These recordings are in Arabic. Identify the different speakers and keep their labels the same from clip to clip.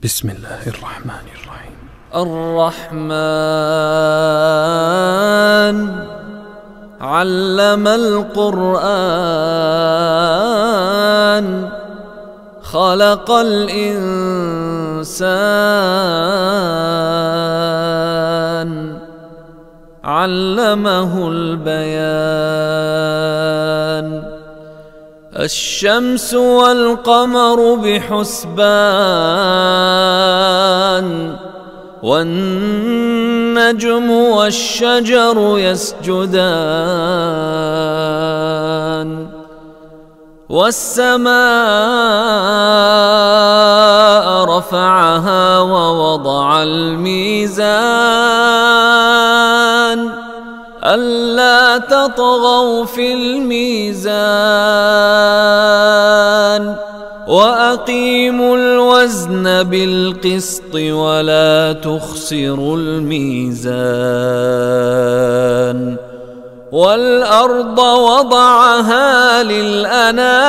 Speaker 1: بسم الله الرحمن الرحيم.
Speaker 2: الرحمن علم القرآن خلق الإنسان علمه البيان الشمس والقمر بحسبان والنجم والشجر يسجدان والسماء رفعها ووضع الميزان ألا تطغوا في الميزان وأقيموا الوزن بالقسط ولا تخسروا الميزان والأرض وضعها للأنام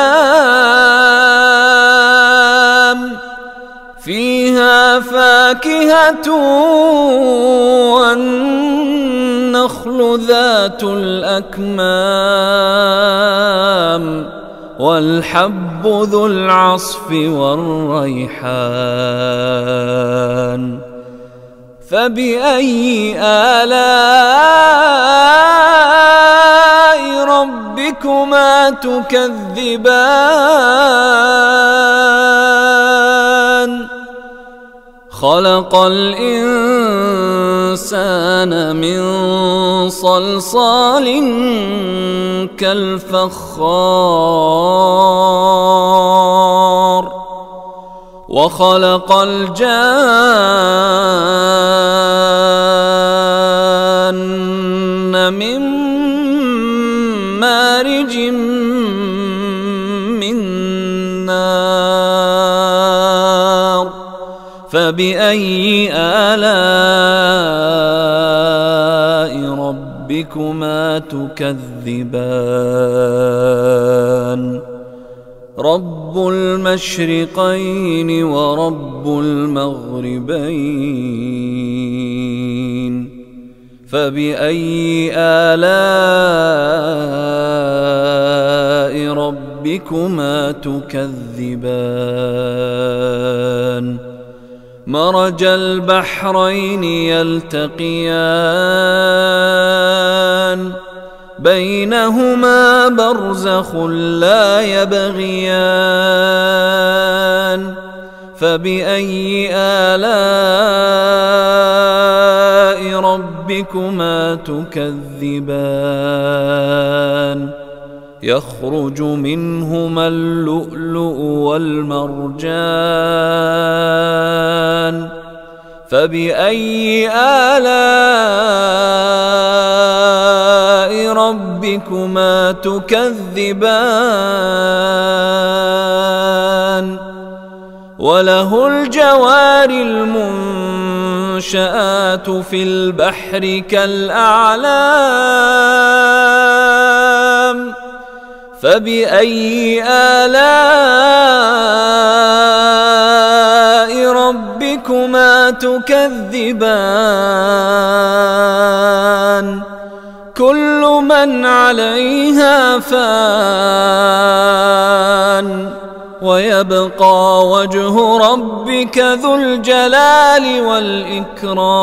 Speaker 2: فيها فاكهة والنخل ذات الأكمام والحب ذو العصف والريحان فبأي آلاء ربكما تكذبان خلق الإنسان من صلصال كالفخار وخلق الجان من مارج من نار فبأي آلاء ربكما تكذبان رب المشرقين ورب المغربين فبأي آلاء ربكما تكذبان مرج البحرين يلتقيان بينهما برزخ لا يبغيان فبأي آلاء ربكما تكذبان يخرج منهما اللؤلؤ والمرجان فبأي آلاء ربكما تكذبان وله الجوار المنشآت في البحر كالأعلام فبأي آلاء ربكما تكذبان كل من عليها فان ويبقى وجه ربك ذو الجلال والإكرام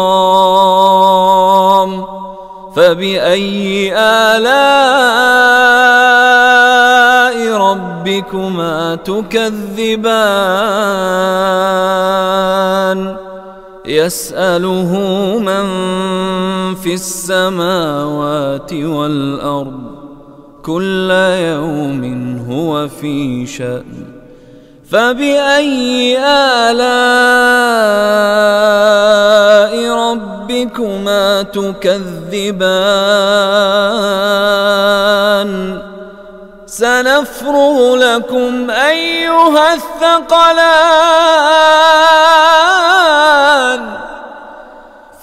Speaker 2: فبأي آلاء ربكما تكذبان يسأله من في السماوات والأرض كل يوم هو في شأن فبأي آلاء ربكما تكذبان سنفرغ لكم أيها الثقلان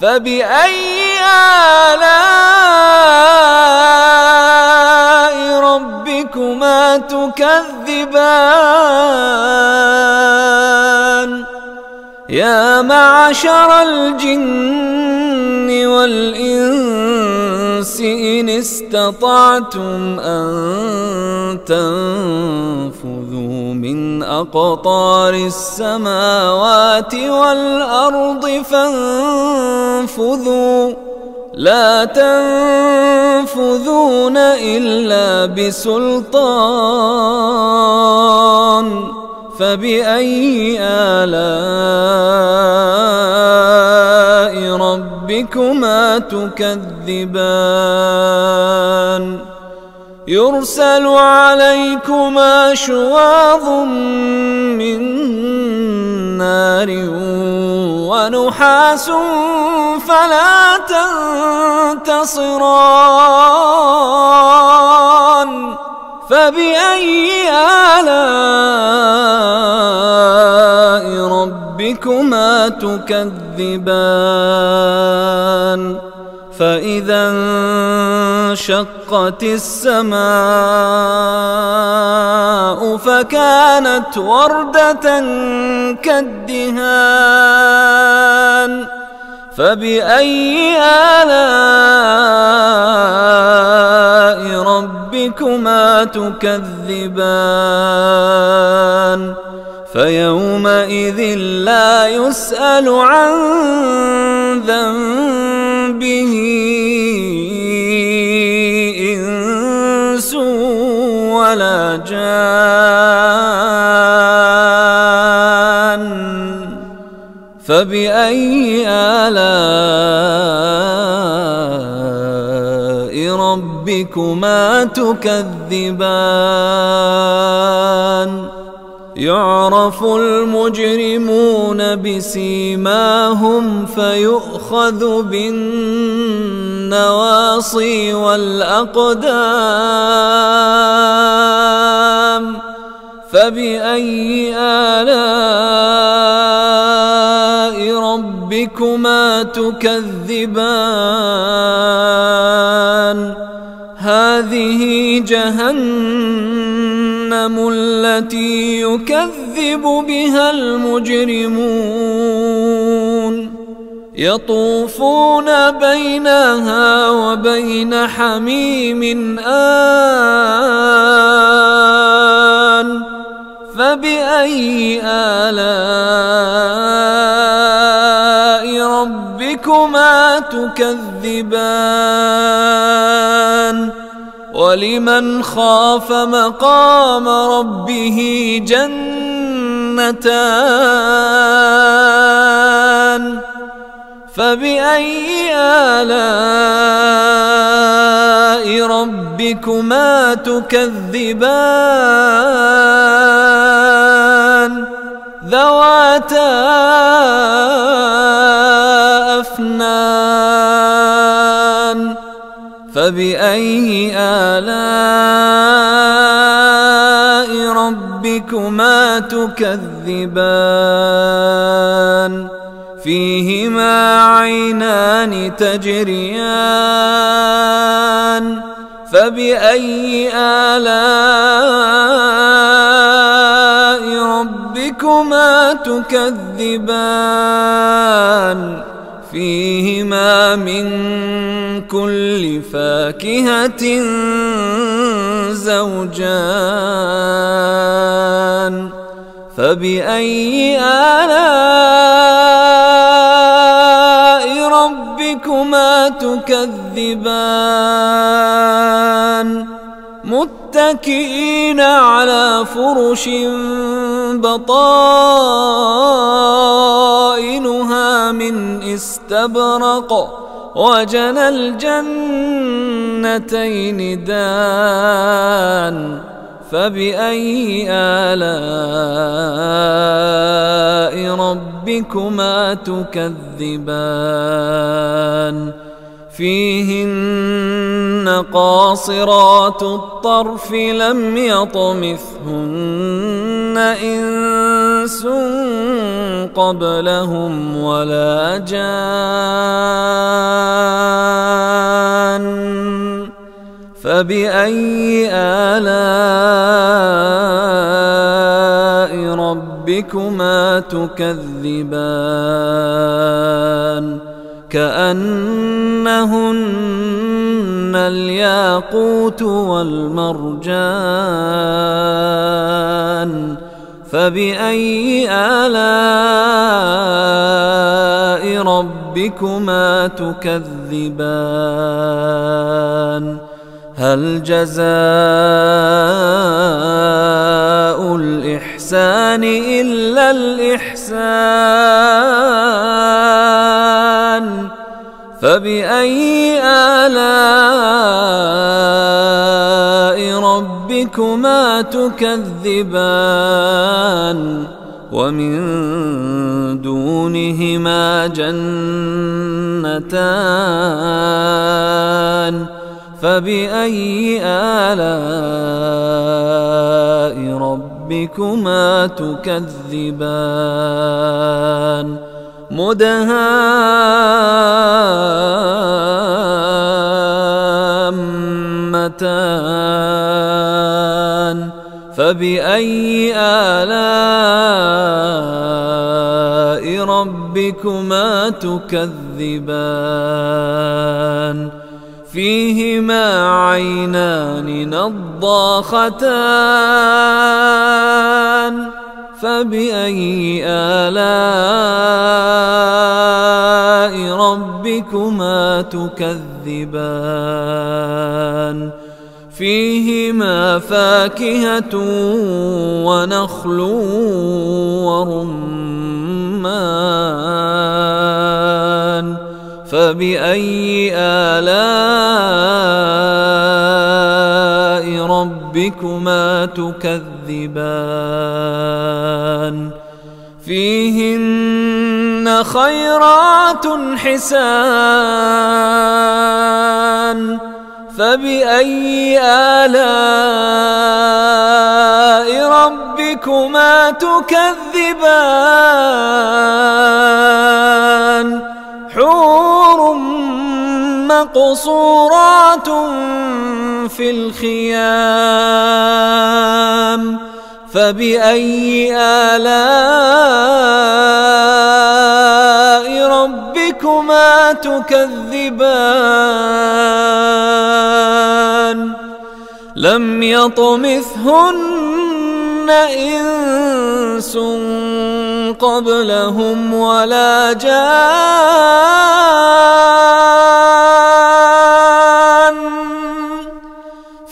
Speaker 2: فبأي آلاء ربكما تكذبان يا معشر الجن والإنس إن استطعتم أن تنفذوا من أقطار السماوات والأرض فانفذوا لا تنفذون إلا بسلطان فبأي آلاء ربكما تكذبان يرسل عليكما شواظ من نار ونحاس فلا تنتصران فبأي آلاء ربكما تكذبان فإذا انشقت السماء فكانت وردة كالدهان فبأي آلاء ربكما تكذبان فيومئذ لا يسأل عن ذنبه إنس ولا جان فبأي آلاء ربكما تكذبان يعرف المجرمون بسيماهم فيؤخذ بالنواصي والأقدام فبأي آلاء ربكما تكذبان هذه جهنم التي يكذب بها المجرمون يطوفون بينها وبين حميم آن فبأي آلاء ربكما تكذبان ولمن خاف مقام ربه جنتان فبأي آلاء ربكما تكذبان ذواتا أفنان فبأي آلاء ربكما تكذبان فيهما عينان تجريان فبأي آلاء ربكما تكذبان فيهما من كل فاكهة زوجان فبأي آلاء ربكما تكذبان متكئين على فرش بطائنها من استبرق وجنى الجنتين دان فبأي آلاء ربكما تكذبان فيهن قاصرات الطرف لم يطمثهن إنس قبلهم ولا جان فبأي آلاء ربكما ربكما تكذبان كأنهن الياقوت والمرجان فبأي آلاء ربكما تكذبان هل جزاء الإحسان إلا الإحسان فبأي آلاء ربكما تكذبان ومن دونهما جنتان فبأي آلاء ربكما تكذبان مدهامتان فبأي آلاء ربكما تكذبان فيهما عينان نضاختان فبأي آلاء ربكما تكذبان فيهما فاكهة ونخل ورمان فبأي آلاء ربكما تكذبان فيهن خيرات حسان فبأي آلاء ربكما تكذبان حور مقصورات في الخيام فبأي آلاء ربكما تكذبان لم يطمثهن إنس قبلهم ولا جان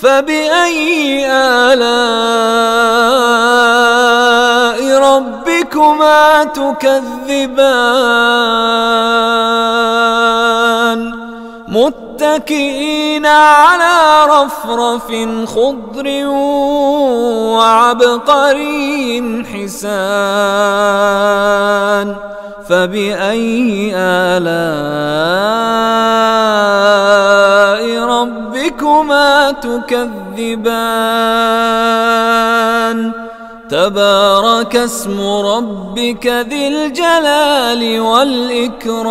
Speaker 2: فبأي آلاء ربكما تكذبان متكئين على رفرف خضر وعبقري حسان فبأي آلاء ربكما تكذبان تبارك اسم ربك ذي الجلال والإكرام